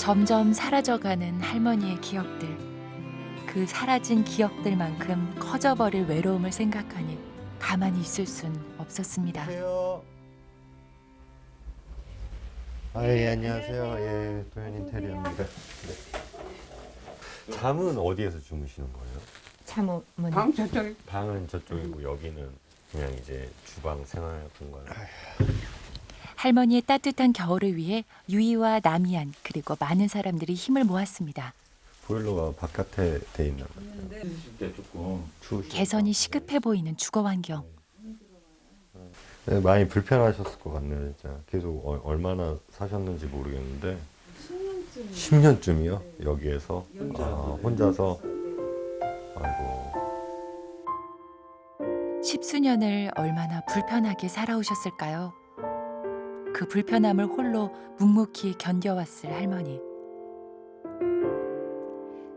점점 사라져가는 할머니의 기억들. 그 사라진 기억들만큼 커져버릴 외로움을 생각하니 가만히 있을 순 없었습니다. 안녕하세요. 예, 안녕하세요. 예, 도현 인테리어입니다. 네. 잠은 어디에서 주무시는 거예요? 참으면 방 저쪽에. 방은 저쪽이고 여기는 그냥 이제 주방 생활 공간. 할머니의 따뜻한 겨울을 위해 유이와 남이안 그리고 많은 사람들이 힘을 모았습니다. 보일러가 바깥에 돼 있나 봐요. 때 조금 추우시죠? 개선이 시급해 보이는 주거 환경. 네, 많이 불편하셨을 것 같네요, 진짜. 계속 얼마나 사셨는지 모르겠는데 10년쯤이요? 여기에서? 혼자서? 아이고. 십수년을 얼마나 불편하게 살아오셨을까요? 그 불편함을 홀로 묵묵히 견뎌왔을 할머니.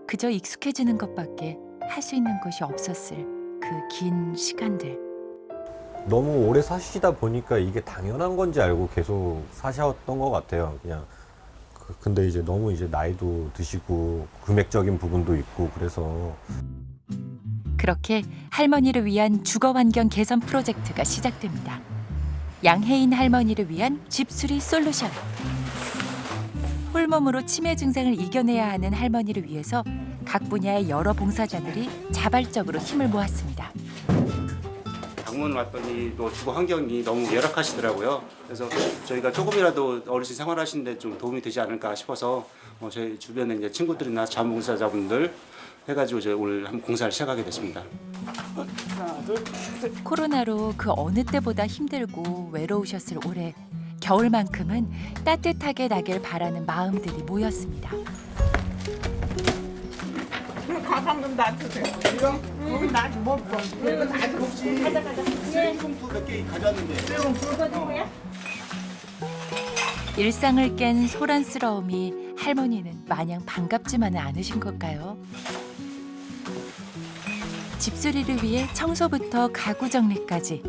그저 익숙해지는 것밖에 할 수 있는 것이 없었을 그 긴 시간들. 너무 오래 사시다 보니까 이게 당연한 건지 알고 계속 사셨던 것 같아요. 그냥 근데 이제 너무 이제 나이도 드시고 금액적인 부분도 있고 그래서 그렇게 할머니를 위한 주거 환경 개선 프로젝트가 시작됩니다. 양혜인 할머니를 위한 집수리 솔루션. 홀몸으로 치매 증상을 이겨내야 하는 할머니를 위해서 각 분야의 여러 봉사자들이 자발적으로 힘을 모았습니다. 방문 왔더니 또 주거 환경이 너무 열악하시더라고요. 그래서 저희가 조금이라도 어르신 생활하시는데 좀 도움이 되지 않을까 싶어서 저희 주변에 이제 친구들이나 자원봉사자분들 해가지고 저희 오늘 한번 공사를 시작하게 됐습니다. 코로나로 그 어느 때보다 힘들고 외로우셨을 올해 겨울만큼은 따뜻하게 나길 바라는 마음들이 모였습니다. 가방 좀 놔주세요. 이거? 여기 놔줘. 뭐, 이거 놔줘. 혹시 쓰레기봉투 몇 개 가져왔는데. 쓰레기봉투? 일상을 깬 소란스러움이 할머니는 마냥 반갑지만은 않으신 걸까요? 집수리를 위해 청소부터 가구 정리까지.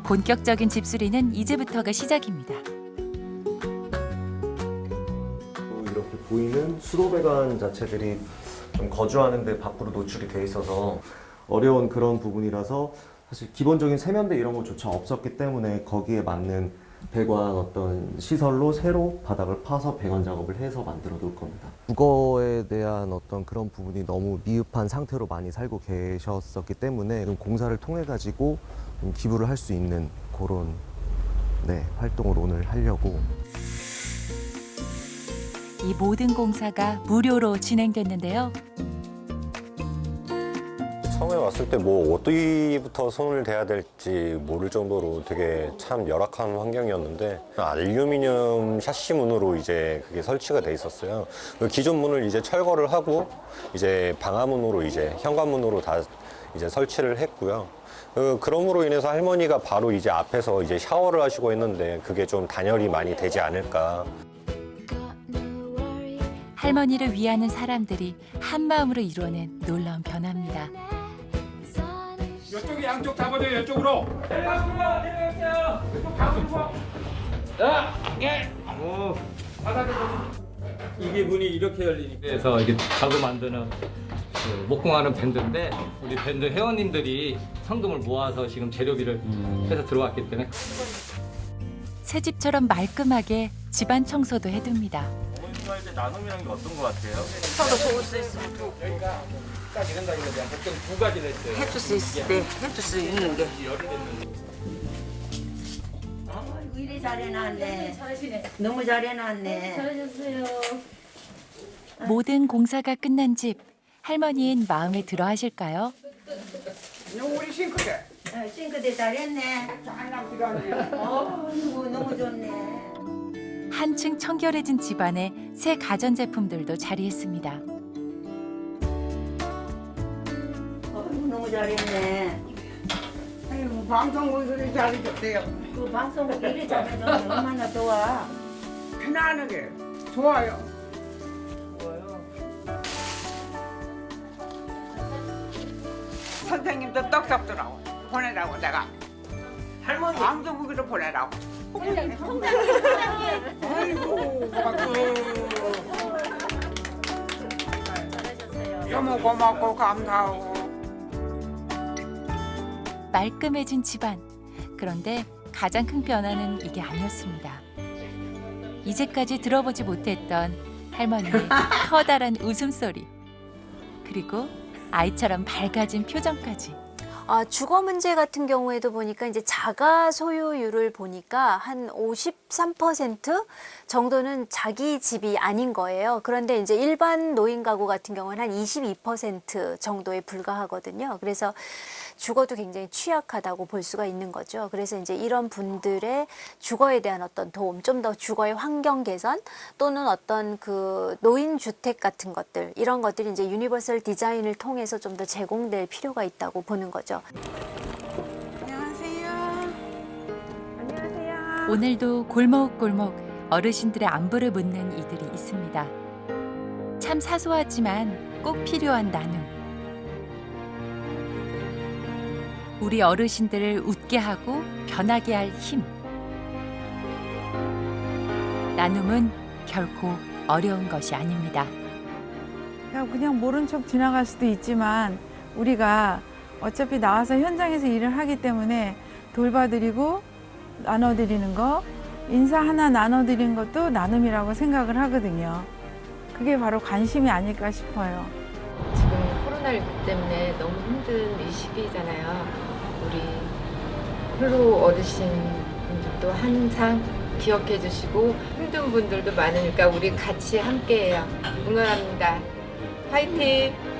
본격적인 집수리는 이제부터가 시작입니다. 이렇게 보이는 수도배관 자체들이 좀 거주하는데 밖으로 노출이 돼 있어서 어려운 그런 부분이라서 사실 기본적인 세면대 이런 것조차 없었기 때문에 거기에 맞는 배관 어떤 시설로 새로 바닥을 파서 배관 작업을 해서 만들어 놓을 겁니다. 주거에 대한 어떤 그런 부분이 너무 미흡한 상태로 많이 살고 계셨었기 때문에 공사를 통해 가지고 기부를 할 수 있는 그런 활동을 오늘 하려고. 이 모든 공사가 무료로 진행됐는데요. 처음에 왔을 때 뭐 어디부터 손을 대야 될지 모를 정도로 되게 참 열악한 환경이었는데 알루미늄 샤시 문으로 이제 그게 설치가 돼 있었어요. 그 기존 문을 이제 철거를 하고 이제 방화문으로 이제 현관문으로 다 이제 설치를 했고요. 그럼으로 인해서 할머니가 바로 이제 앞에서 이제 샤워를 하시고 했는데 그게 좀 단열이 많이 되지 않을까. 할머니를 위하는 사람들이 한 마음으로 이뤄낸 놀라운 변화입니다. 이쪽에 양쪽 잡아줘요. 이쪽으로. 내려오세요. 이쪽 잡으시고. 자, 예. 이게 문이 이렇게 열리니까 그래서 이게 자주 만드는 그 목공하는 밴드인데 우리 밴드 회원님들이 성금을 모아서 지금 재료비를 해서 들어왔기 때문에 새 집처럼 말끔하게 집안 청소도 해둡니다. 어머님과 할 때 나눔이란 게 어떤 것 같아요? 서로 도울 수 있으면 여기가 딱 이런다 이거지. 보통 두 가지를 했어요. 해줄 수 있을 때 해줄 수 있는 게. 이래 잘해놨네. 너무 잘해놨네. 모든 공사가 끝난 집, 할머니는 마음에 들어 하실까요? 우리 싱크대. 싱크대 잘했네. 잘나 필요하네. 너무 좋네. 한층 청결해진 집안에 새 가전제품들도 자리했습니다. 너무 잘했네. 아이고, 방송국들이 잘해줬대요. 그 방송국 이래 잘해줬네. 얼마나 좋아. 편안하게. 좋아요. 선생님도 떡 잡더라고. 보내라고 내가. 할머니. 방송국으로 보내라고. 아이고, 너무 고맙고 감사하고. 말끔해진 집안. 그런데 가장 큰 변화는 이게 아니었습니다. 이제까지 들어보지 못했던 할머니의 커다란 웃음소리. 그리고 아이처럼 밝아진 표정까지. 주거 문제 같은 경우에도 보니까 이제 자가 소유율을 보니까 한 53% 정도는 자기 집이 아닌 거예요. 그런데 이제 일반 노인 가구 같은 경우는 한 22% 정도에 불과하거든요. 그래서 주거도 굉장히 취약하다고 볼 수가 있는 거죠. 그래서 이제 이런 분들의 주거에 대한 어떤 도움, 좀 더 주거의 환경 개선 또는 어떤 그 노인 주택 같은 것들, 이런 것들이 이제 유니버설 디자인을 통해서 좀 더 제공될 필요가 있다고 보는 거죠. 오늘도 골목골목 어르신들의 안부를 묻는 이들이 있습니다. 참 사소하지만 꼭 필요한 나눔. 우리 어르신들을 웃게 하고 변하게 할 힘. 나눔은 결코 어려운 것이 아닙니다. 그냥 모른 척 지나갈 수도 있지만 우리가 어차피 나와서 현장에서 일을 하기 때문에 돌봐드리고 나눠드리는 거, 인사 하나 나눠드리는 것도 나눔이라고 생각을 하거든요. 그게 바로 관심이 아닐까 싶어요. 지금 코로나19 때문에 너무 힘든 이 시기잖아요. 우리 홀로 어르신 분들도 항상 기억해 주시고 힘든 분들도 많으니까 우리 같이 함께해요. 응원합니다. 화이팅!